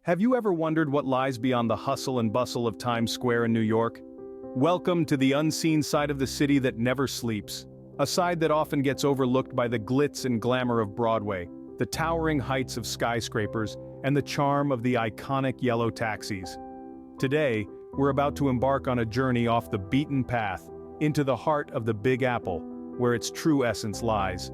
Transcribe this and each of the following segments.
Have you ever wondered what lies beyond the hustle and bustle of Times Square in New York? Welcome to the unseen side of the city that never sleeps. A side that often gets overlooked by the glitz and glamour of Broadway, the towering heights of skyscrapers, and the charm of the iconic yellow taxis. Today, we're about to embark on a journey off the beaten path, into the heart of the Big Apple, where its true essence lies.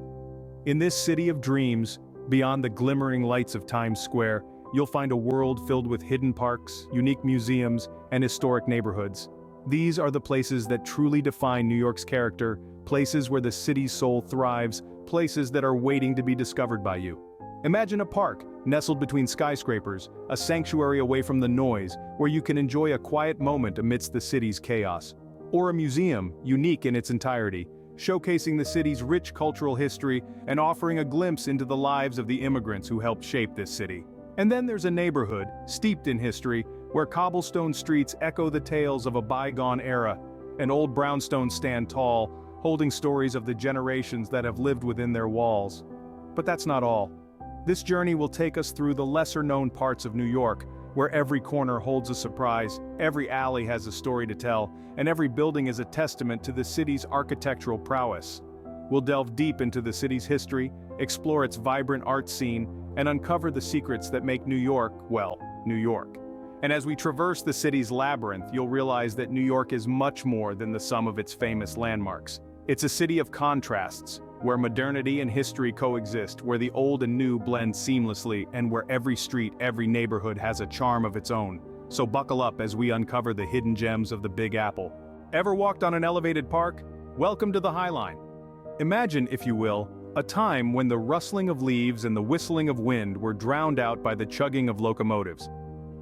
In this city of dreams, beyond the glimmering lights of Times Square, you'll find a world filled with hidden parks, unique museums, and historic neighborhoods. These are the places that truly define New York's character, places where the city's soul thrives, places that are waiting to be discovered by you. Imagine a park, nestled between skyscrapers, a sanctuary away from the noise, where you can enjoy a quiet moment amidst the city's chaos. Or a museum, unique in its entirety, showcasing the city's rich cultural history and offering a glimpse into the lives of the immigrants who helped shape this city. And then there's a neighborhood, steeped in history, where cobblestone streets echo the tales of a bygone era, and old brownstones stand tall, holding stories of the generations that have lived within their walls. But that's not all. This journey will take us through the lesser-known parts of New York, where every corner holds a surprise, every alley has a story to tell, and every building is a testament to the city's architectural prowess. We'll delve deep into the city's history, explore its vibrant art scene, and uncover the secrets that make New York, well, New York. And as we traverse the city's labyrinth, you'll realize that New York is much more than the sum of its famous landmarks. It's a city of contrasts, where modernity and history coexist, where the old and new blend seamlessly, and where every street, every neighborhood has a charm of its own. So buckle up as we uncover the hidden gems of the Big Apple. Ever walked on an elevated park? Welcome to the High Line. Imagine, if you will, a time when the rustling of leaves and the whistling of wind were drowned out by the chugging of locomotives.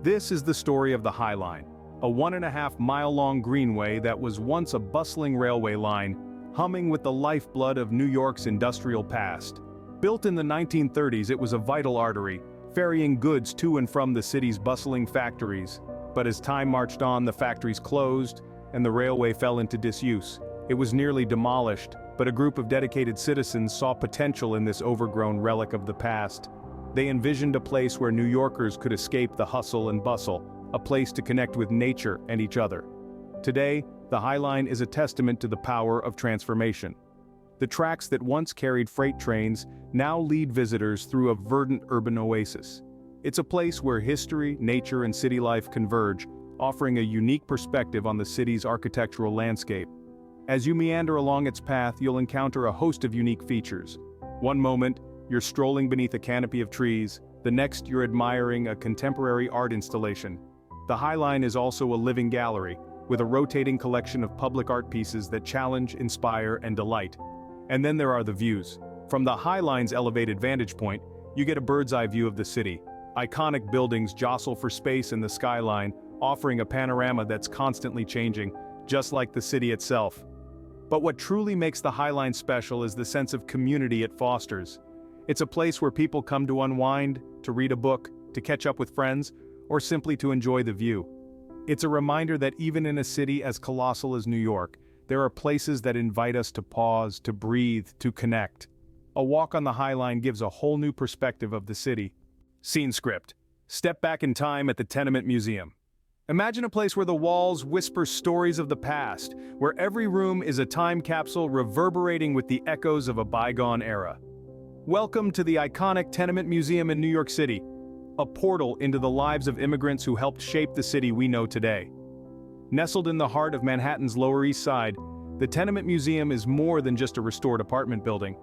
This is the story of the High Line, a 1.5-mile-long greenway that was once a bustling railway line, humming with the lifeblood of New York's industrial past. Built in the 1930s, it was a vital artery, ferrying goods to and from the city's bustling factories. But as time marched on, the factories closed, and the railway fell into disuse. It was nearly demolished, but a group of dedicated citizens saw potential in this overgrown relic of the past. They envisioned a place where New Yorkers could escape the hustle and bustle, a place to connect with nature and each other. Today, the High Line is a testament to the power of transformation. The tracks that once carried freight trains now lead visitors through a verdant urban oasis. It's a place where history, nature, and city life converge, offering a unique perspective on the city's architectural landscape. As you meander along its path, you'll encounter a host of unique features. One moment, you're strolling beneath a canopy of trees, the next you're admiring a contemporary art installation. The High Line is also a living gallery, with a rotating collection of public art pieces that challenge, inspire, and delight. And then there are the views. From the High Line's elevated vantage point, you get a bird's-eye view of the city. Iconic buildings jostle for space in the skyline, offering a panorama that's constantly changing, just like the city itself. But what truly makes the High Line special is the sense of community it fosters. It's a place where people come to unwind, to read a book, to catch up with friends, or simply to enjoy the view. It's a reminder that even in a city as colossal as New York, there are places that invite us to pause, to breathe, to connect. A walk on the High Line gives a whole new perspective of the city. Scene script. Step back in time at the Tenement Museum. Imagine a place where the walls whisper stories of the past, where every room is a time capsule reverberating with the echoes of a bygone era. Welcome to the iconic Tenement Museum in New York City, a portal into the lives of immigrants who helped shape the city we know today. Nestled in the heart of Manhattan's Lower East Side, the Tenement Museum is more than just a restored apartment building.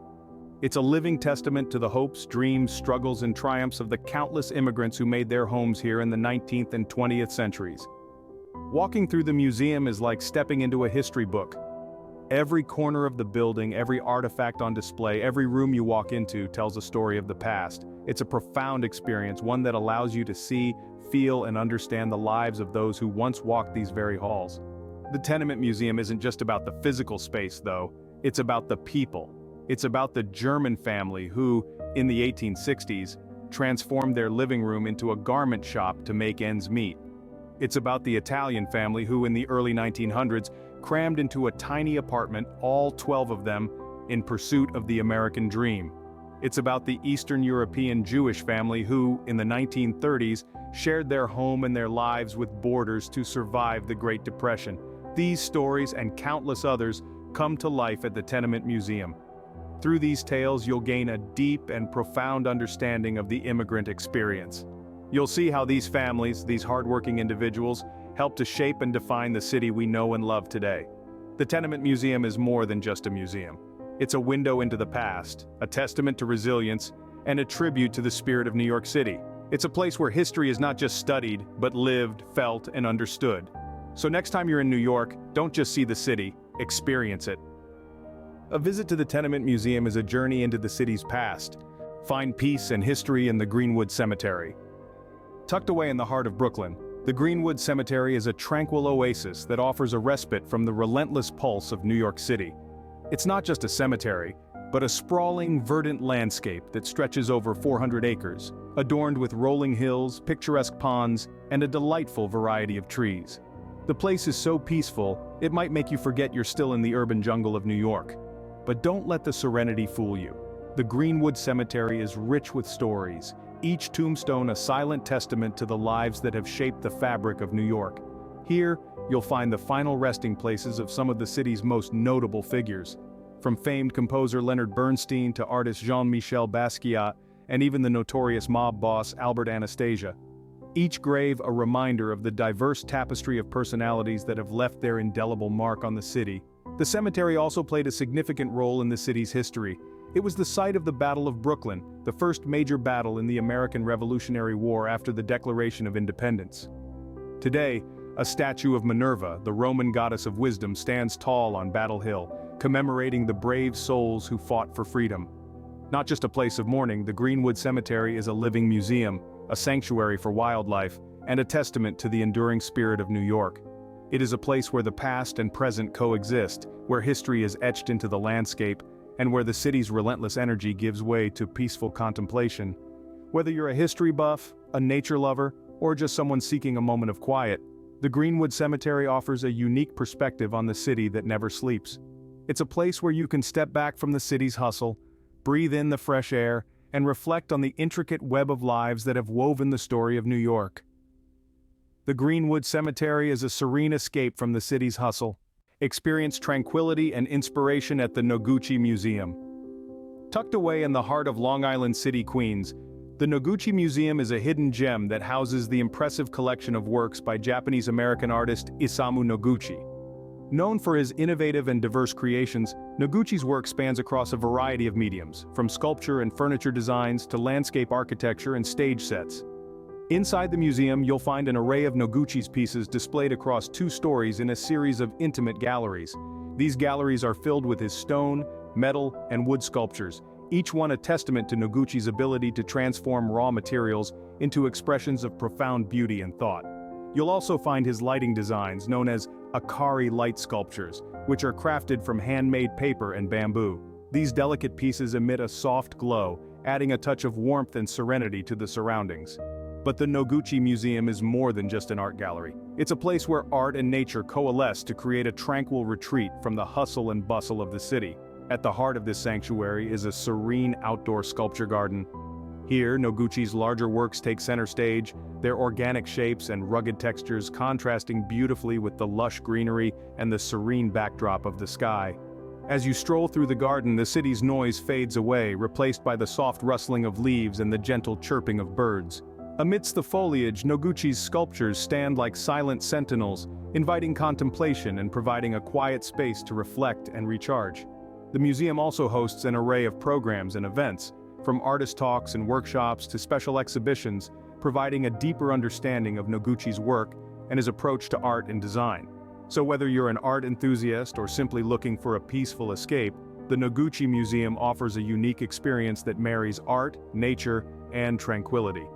It's a living testament to the hopes, dreams, struggles, and triumphs of the countless immigrants who made their homes here in the 19th and 20th centuries. Walking through the museum is like stepping into a history book. Every corner of the building, every artifact on display, every room you walk into tells a story of the past. It's a profound experience, one that allows you to see, feel, and understand the lives of those who once walked these very halls. The Tenement Museum isn't just about the physical space, though. It's about the people. It's about the German family who, in the 1860s, transformed their living room into a garment shop to make ends meet. It's about the Italian family who, in the early 1900s, crammed into a tiny apartment, all 12 of them, in pursuit of the American dream. It's about the Eastern European Jewish family who, in the 1930s, shared their home and their lives with boarders to survive the Great Depression. These stories and countless others come to life at the Tenement Museum. Through these tales, you'll gain a deep and profound understanding of the immigrant experience. You'll see how these families, these hardworking individuals, helped to shape and define the city we know and love today. The Tenement Museum is more than just a museum. It's a window into the past, a testament to resilience, and a tribute to the spirit of New York City. It's a place where history is not just studied, but lived, felt, and understood. So next time you're in New York, don't just see the city, experience it. A visit to the Tenement Museum is a journey into the city's past. Find peace and history in the Greenwood Cemetery. Tucked away in the heart of Brooklyn, the Greenwood Cemetery is a tranquil oasis that offers a respite from the relentless pulse of New York City. It's not just a cemetery, but a sprawling, verdant landscape that stretches over 400 acres, adorned with rolling hills, picturesque ponds, and a delightful variety of trees. The place is so peaceful, it might make you forget you're still in the urban jungle of New York. But don't let the serenity fool you. The Greenwood Cemetery is rich with stories, each tombstone a silent testament to the lives that have shaped the fabric of New York. Here, you'll find the final resting places of some of the city's most notable figures. From famed composer Leonard Bernstein to artist Jean-Michel Basquiat, and even the notorious mob boss Albert Anastasia. Each grave a reminder of the diverse tapestry of personalities that have left their indelible mark on the city. The cemetery also played a significant role in the city's history. It was the site of the Battle of Brooklyn, the first major battle in the American Revolutionary War after the Declaration of Independence. Today, a statue of Minerva, the Roman goddess of wisdom, stands tall on Battle Hill, commemorating the brave souls who fought for freedom. Not just a place of mourning, the Greenwood Cemetery is a living museum, a sanctuary for wildlife, and a testament to the enduring spirit of New York. It is a place where the past and present coexist, where history is etched into the landscape, and where the city's relentless energy gives way to peaceful contemplation. Whether you're a history buff, a nature lover, or just someone seeking a moment of quiet, the Greenwood Cemetery offers a unique perspective on the city that never sleeps. It's a place where you can step back from the city's hustle, breathe in the fresh air, and reflect on the intricate web of lives that have woven the story of New York. The Greenwood Cemetery is a serene escape from the city's hustle. Experience tranquility and inspiration at the Noguchi Museum. Tucked away in the heart of Long Island City, Queens, the Noguchi Museum is a hidden gem that houses the impressive collection of works by Japanese-American artist Isamu Noguchi. Known for his innovative and diverse creations, Noguchi's work spans across a variety of mediums, from sculpture and furniture designs to landscape architecture and stage sets. Inside the museum, you'll find an array of Noguchi's pieces displayed across 2 stories in a series of intimate galleries. These galleries are filled with his stone, metal, and wood sculptures, each one a testament to Noguchi's ability to transform raw materials into expressions of profound beauty and thought. You'll also find his lighting designs, known as Akari light sculptures, which are crafted from handmade paper and bamboo. These delicate pieces emit a soft glow, adding a touch of warmth and serenity to the surroundings. But the Noguchi Museum is more than just an art gallery. It's a place where art and nature coalesce to create a tranquil retreat from the hustle and bustle of the city. At the heart of this sanctuary is a serene outdoor sculpture garden. Here, Noguchi's larger works take center stage, their organic shapes and rugged textures contrasting beautifully with the lush greenery and the serene backdrop of the sky. As you stroll through the garden, the city's noise fades away, replaced by the soft rustling of leaves and the gentle chirping of birds. Amidst the foliage, Noguchi's sculptures stand like silent sentinels, inviting contemplation and providing a quiet space to reflect and recharge. The museum also hosts an array of programs and events, from artist talks and workshops to special exhibitions, providing a deeper understanding of Noguchi's work and his approach to art and design. So whether you're an art enthusiast or simply looking for a peaceful escape, the Noguchi Museum offers a unique experience that marries art, nature, and tranquility.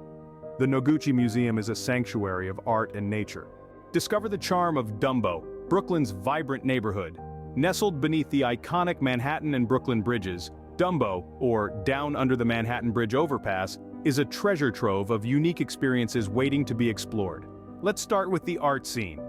The Noguchi Museum is a sanctuary of art and nature. Discover the charm of Dumbo, Brooklyn's vibrant neighborhood. Nestled beneath the iconic Manhattan and Brooklyn bridges, Dumbo, or Down Under the Manhattan Bridge Overpass, is a treasure trove of unique experiences waiting to be explored. Let's start with the art scene.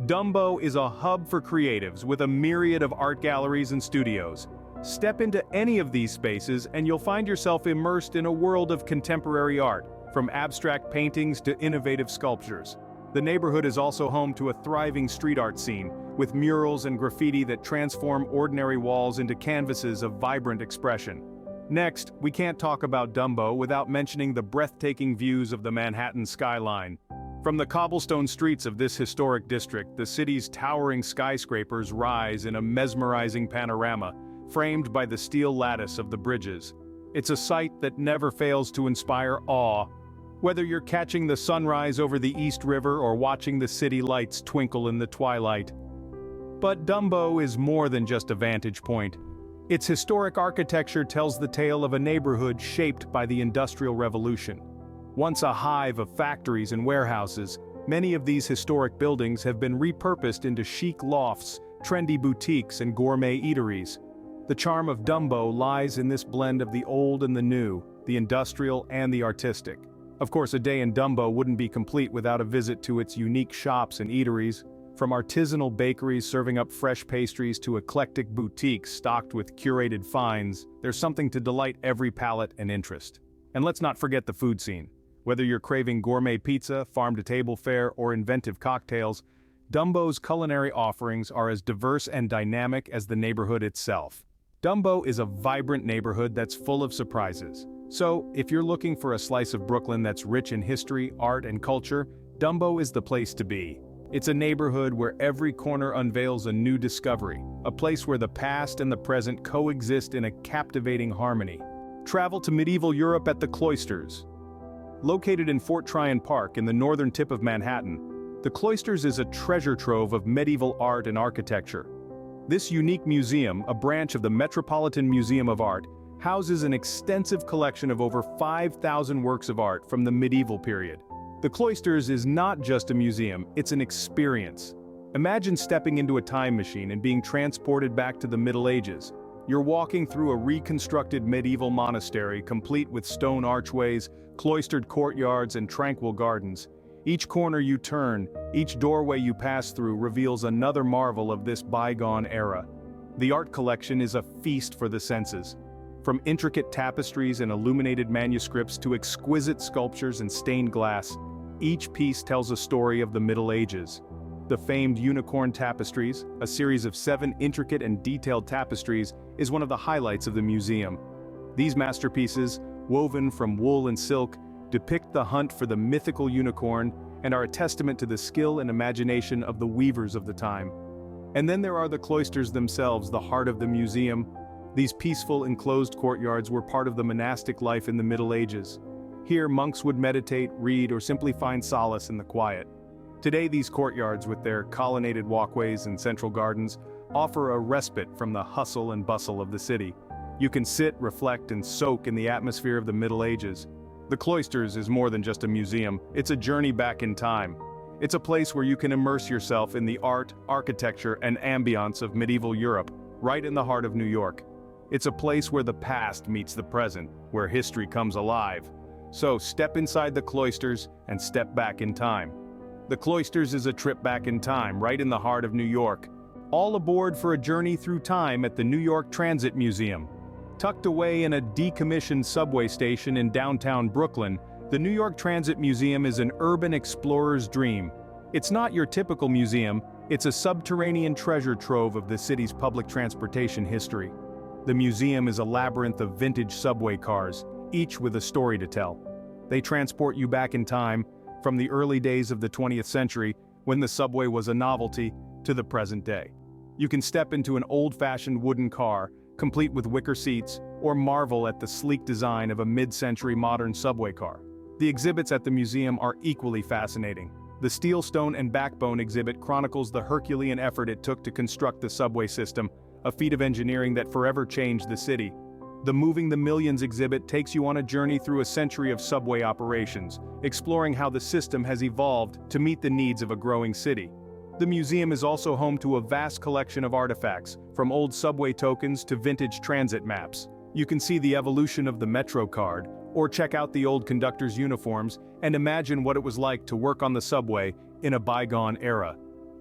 Dumbo is a hub for creatives with a myriad of art galleries and studios. Step into any of these spaces and you'll find yourself immersed in a world of contemporary art, from abstract paintings to innovative sculptures. The neighborhood is also home to a thriving street art scene, with murals and graffiti that transform ordinary walls into canvases of vibrant expression. Next, we can't talk about Dumbo without mentioning the breathtaking views of the Manhattan skyline. From the cobblestone streets of this historic district, the city's towering skyscrapers rise in a mesmerizing panorama, framed by the steel lattice of the bridges. It's a sight that never fails to inspire awe. Whether you're catching the sunrise over the East River or watching the city lights twinkle in the twilight. But Dumbo is more than just a vantage point. Its historic architecture tells the tale of a neighborhood shaped by the Industrial Revolution. Once a hive of factories and warehouses, many of these historic buildings have been repurposed into chic lofts, trendy boutiques, and gourmet eateries. The charm of Dumbo lies in this blend of the old and the new, the industrial and the artistic. Of course, a day in Dumbo wouldn't be complete without a visit to its unique shops and eateries. From artisanal bakeries serving up fresh pastries to eclectic boutiques stocked with curated finds, there's something to delight every palate and interest. And let's not forget the food scene. Whether you're craving gourmet pizza, farm-to-table fare, or inventive cocktails, Dumbo's culinary offerings are as diverse and dynamic as the neighborhood itself. Dumbo is a vibrant neighborhood that's full of surprises. So, if you're looking for a slice of Brooklyn that's rich in history, art, and culture, Dumbo is the place to be. It's a neighborhood where every corner unveils a new discovery, a place where the past and the present coexist in a captivating harmony. Travel to medieval Europe at the Cloisters. Located in Fort Tryon Park in the northern tip of Manhattan, the Cloisters is a treasure trove of medieval art and architecture. This unique museum, a branch of the Metropolitan Museum of Art, houses an extensive collection of over 5,000 works of art from the medieval period. The Cloisters is not just a museum, it's an experience. Imagine stepping into a time machine and being transported back to the Middle Ages. You're walking through a reconstructed medieval monastery complete with stone archways, cloistered courtyards, and tranquil gardens. Each corner you turn, each doorway you pass through reveals another marvel of this bygone era. The art collection is a feast for the senses. From intricate tapestries and illuminated manuscripts to exquisite sculptures and stained glass, each piece tells a story of the Middle Ages. The famed Unicorn Tapestries, a series of 7 intricate and detailed tapestries, is one of the highlights of the museum. These masterpieces, woven from wool and silk, depict the hunt for the mythical unicorn and are a testament to the skill and imagination of the weavers of the time. And then there are the cloisters themselves, the heart of the museum. These peaceful, enclosed courtyards were part of the monastic life in the Middle Ages. Here, monks would meditate, read, or simply find solace in the quiet. Today, these courtyards, with their colonnaded walkways and central gardens, offer a respite from the hustle and bustle of the city. You can sit, reflect, and soak in the atmosphere of the Middle Ages. The Cloisters is more than just a museum, it's a journey back in time. It's a place where you can immerse yourself in the art, architecture, and ambiance of medieval Europe, right in the heart of New York. It's a place where the past meets the present, where history comes alive. So step inside the Cloisters and step back in time. The Cloisters is a trip back in time, right in the heart of New York. All aboard for a journey through time at the New York Transit Museum. Tucked away in a decommissioned subway station in downtown Brooklyn, the New York Transit Museum is an urban explorer's dream. It's not your typical museum, it's a subterranean treasure trove of the city's public transportation history. The museum is a labyrinth of vintage subway cars, each with a story to tell. They transport you back in time, from the early days of the 20th century, when the subway was a novelty, to the present day. You can step into an old-fashioned wooden car, complete with wicker seats, or marvel at the sleek design of a mid-century modern subway car. The exhibits at the museum are equally fascinating. The Steel, Stone, and Backbone exhibit chronicles the Herculean effort it took to construct the subway system, a feat of engineering that forever changed the city. The Moving the Millions exhibit takes you on a journey through a century of subway operations, exploring how the system has evolved to meet the needs of a growing city. The museum is also home to a vast collection of artifacts, from old subway tokens to vintage transit maps. You can see the evolution of the Metro card, or check out the old conductors' uniforms and imagine what it was like to work on the subway in a bygone era.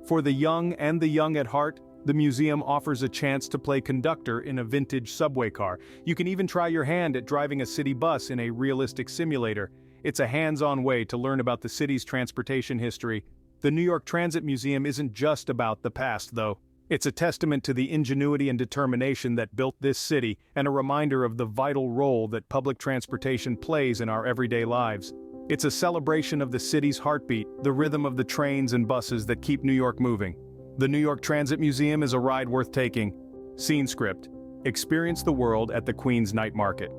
For the young and the young at heart, The museum offers a chance to play conductor in a vintage subway car. You can even try your hand at driving a city bus in a realistic simulator. It's a hands-on way to learn about the city's transportation history. The New York Transit Museum isn't just about the past, though. It's a testament to the ingenuity and determination that built this city, and a reminder of the vital role that public transportation plays in our everyday lives. It's a celebration of the city's heartbeat, the rhythm of the trains and buses that keep New York moving. The New York Transit Museum is a ride worth taking. Scene script: experience the world at the Queens Night Market.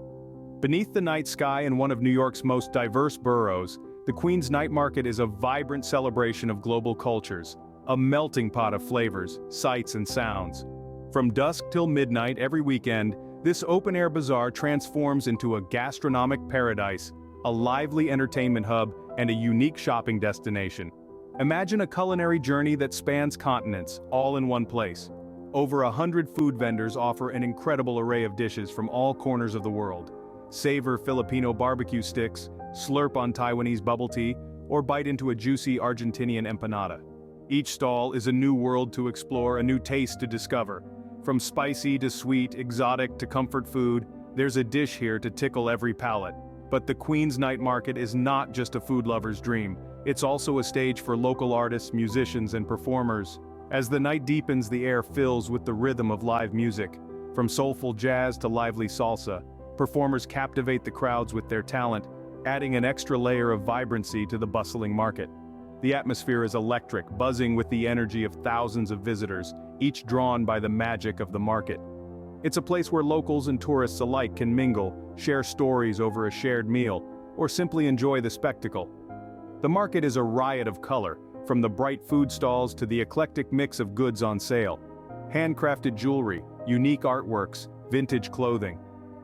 Beneath the night sky in one of New York's most diverse boroughs, the Queens Night Market is a vibrant celebration of global cultures, a melting pot of flavors, sights and sounds. From dusk till midnight every weekend, this open-air bazaar transforms into a gastronomic paradise, a lively entertainment hub, and a unique shopping destination. Imagine a culinary journey that spans continents, all in one place. Over 100 food vendors offer an incredible array of dishes from all corners of the world. Savor Filipino barbecue sticks, slurp on Taiwanese bubble tea, or bite into a juicy Argentinian empanada. Each stall is a new world to explore, a new taste to discover. From spicy to sweet, exotic to comfort food, there's a dish here to tickle every palate. But the Queens Night Market is not just a food lover's dream. It's also a stage for local artists, musicians, and performers. As the night deepens, the air fills with the rhythm of live music. From soulful jazz to lively salsa, performers captivate the crowds with their talent, adding an extra layer of vibrancy to the bustling market. The atmosphere is electric, buzzing with the energy of thousands of visitors, each drawn by the magic of the market. It's a place where locals and tourists alike can mingle, share stories over a shared meal, or simply enjoy the spectacle. The market is a riot of color, from the bright food stalls to the eclectic mix of goods on sale. Handcrafted jewelry, unique artworks, vintage clothing.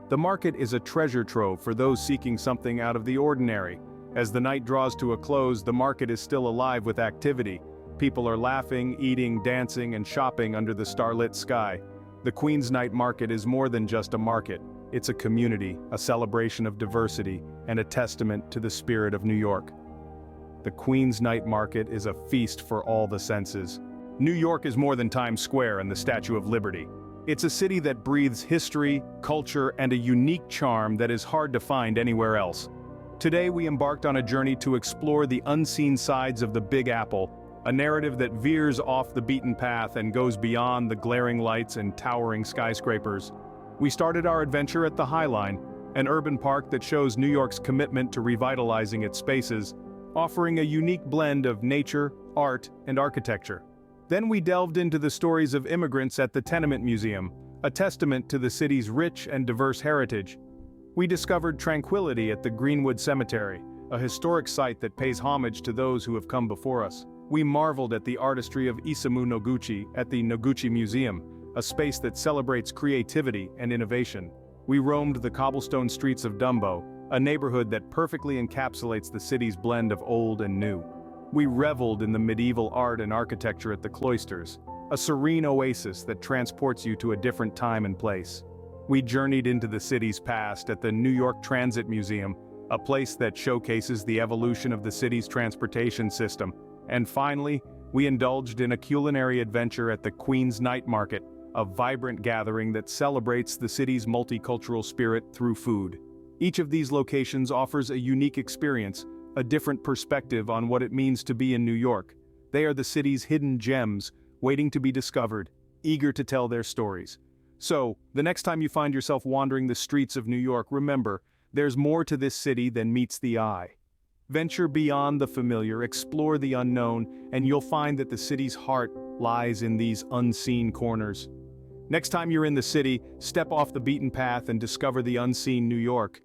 The market is a treasure trove for those seeking something out of the ordinary. As the night draws to a close, the market is still alive with activity. People are laughing, eating, dancing, and shopping under the starlit sky. The Queens Night Market is more than just a market. It's a community, a celebration of diversity, and a testament to the spirit of New York. The Queens Night Market is a feast for all the senses. New York is more than Times Square and the Statue of Liberty. It's a city that breathes history, culture, and a unique charm that is hard to find anywhere else. Today we embarked on a journey to explore the unseen sides of the Big Apple, a narrative that veers off the beaten path and goes beyond the glaring lights and towering skyscrapers. We started our adventure at the High Line, an urban park that shows New York's commitment to revitalizing its spaces, offering a unique blend of nature, art, and architecture. Then we delved into the stories of immigrants at the Tenement Museum, a testament to the city's rich and diverse heritage. We discovered tranquility at the Greenwood Cemetery, a historic site that pays homage to those who have come before us. We marveled at the artistry of Isamu Noguchi at the Noguchi Museum, a space that celebrates creativity and innovation. We roamed the cobblestone streets of Dumbo, a neighborhood that perfectly encapsulates the city's blend of old and new. We reveled in the medieval art and architecture at the Cloisters, a serene oasis that transports you to a different time and place. We journeyed into the city's past at the New York Transit Museum, a place that showcases the evolution of the city's transportation system. And finally, we indulged in a culinary adventure at the Queens Night Market, a vibrant gathering that celebrates the city's multicultural spirit through food. Each of these locations offers a unique experience, a different perspective on what it means to be in New York. They are the city's hidden gems, waiting to be discovered, eager to tell their stories. So, the next time you find yourself wandering the streets of New York, remember, there's more to this city than meets the eye. Venture beyond the familiar, explore the unknown, and you'll find that the city's heart lies in these unseen corners. Next time you're in the city, step off the beaten path and discover the unseen New York.